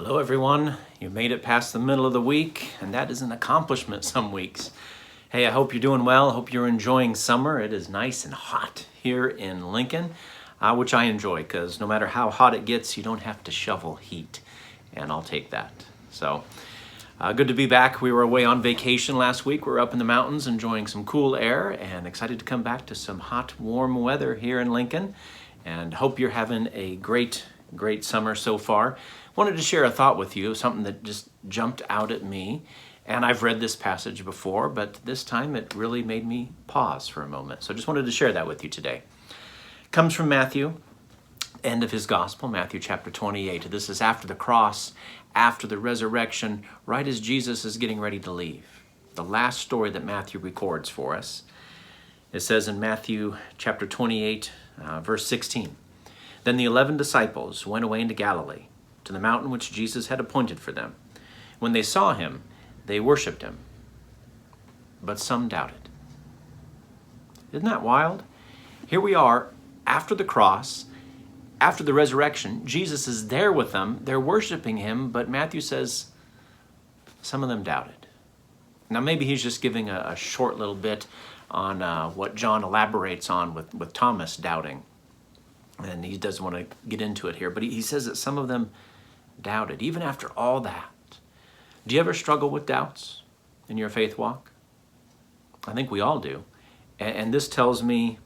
Hello everyone, you made it past the middle of the week, and that is an accomplishment some weeks. Hey, I hope you're doing well. I hope you're enjoying summer. It is nice and hot here in Lincoln, which I enjoy because no matter how hot it gets, you don't have to shovel heat, and I'll take that. So, good to be back. We were away on vacation last week. We were up in the mountains enjoying some cool air and excited to come back to some hot, warm weather here in Lincoln, and hope you're having a great summer so far. Wanted to share a thought with you, something that just jumped out at me. And I've read this passage before, but this time it really made me pause for a moment. So I just wanted to share that with you today. It comes from Matthew, end of his gospel, Matthew chapter 28. This is after the cross, after the resurrection, right as Jesus is getting ready to leave. The last story that Matthew records for us. It says in Matthew chapter 28, verse 16, "Then the 11 disciples went away into Galilee, to the mountain which Jesus had appointed for them. When they saw him, they worshipped him, but some doubted." Isn't that wild? Here we are after the cross, after the resurrection. Jesus is there with them. They're worshiping him, but Matthew says some of them doubted. Now maybe he's just giving a short little bit on what John elaborates on with Thomas doubting. And he doesn't want to get into it here, but he says that some of them doubted, even after all that. Do you ever struggle with doubts in your faith walk? I think we all do. And this tells me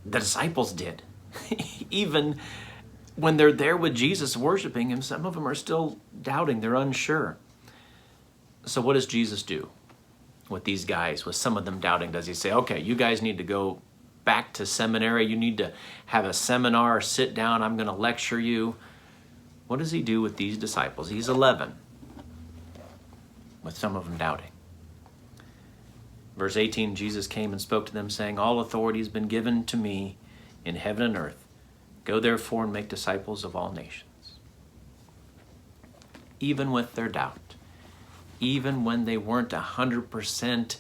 the disciples did. Even when they're there with Jesus worshiping him, some of them are still doubting. They're unsure. So what does Jesus do with these guys, with some of them doubting? Does he say, okay, you guys need to go back to seminary. You need to have a seminar, sit down. I'm going to lecture you. What does he do with these disciples? He's 11, with some of them doubting. Verse 18, Jesus came and spoke to them, saying, "All authority has been given to me in heaven and earth. Go therefore and make disciples of all nations." Even with their doubt, even when they weren't 100%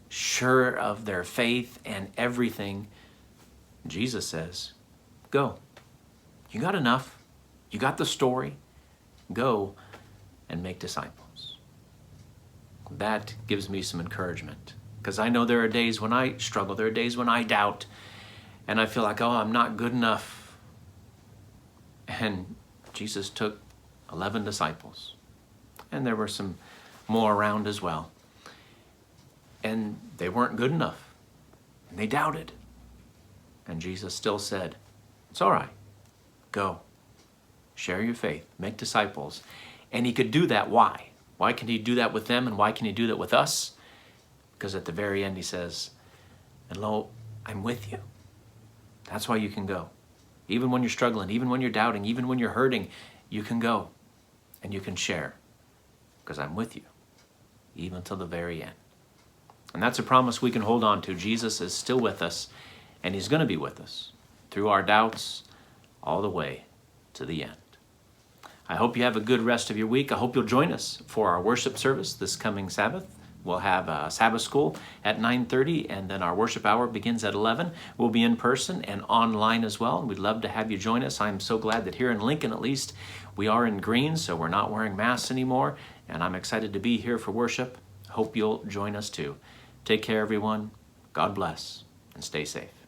sure of their faith and everything, Jesus says, go. You got enough. You got the story. Go and make disciples. That gives me some encouragement, because I know there are days when I struggle. There are days when I doubt, and I feel like, oh, I'm not good enough. And Jesus took 11 disciples, and there were some more around as well. And they weren't good enough, and they doubted. And Jesus still said, it's all right, go. Share your faith, make disciples. And he could do that. Why? Why can he do that with them, and why can he do that with us? Because at the very end he says, and lo, I'm with you. That's why you can go. Even when you're struggling, even when you're doubting, even when you're hurting, you can go and you can share, because I'm with you, even till the very end. And that's a promise we can hold on to. Jesus is still with us, and he's going to be with us through our doubts all the way to the end. I hope you have a good rest of your week. I hope you'll join us for our worship service this coming Sabbath. We'll have a Sabbath school at 9:30, and then our worship hour begins at 11. We'll be in person and online as well, and we'd love to have you join us. I'm so glad that here in Lincoln, at least, we are in green, so we're not wearing masks anymore, and I'm excited to be here for worship. Hope you'll join us too. Take care, everyone. God bless, and stay safe.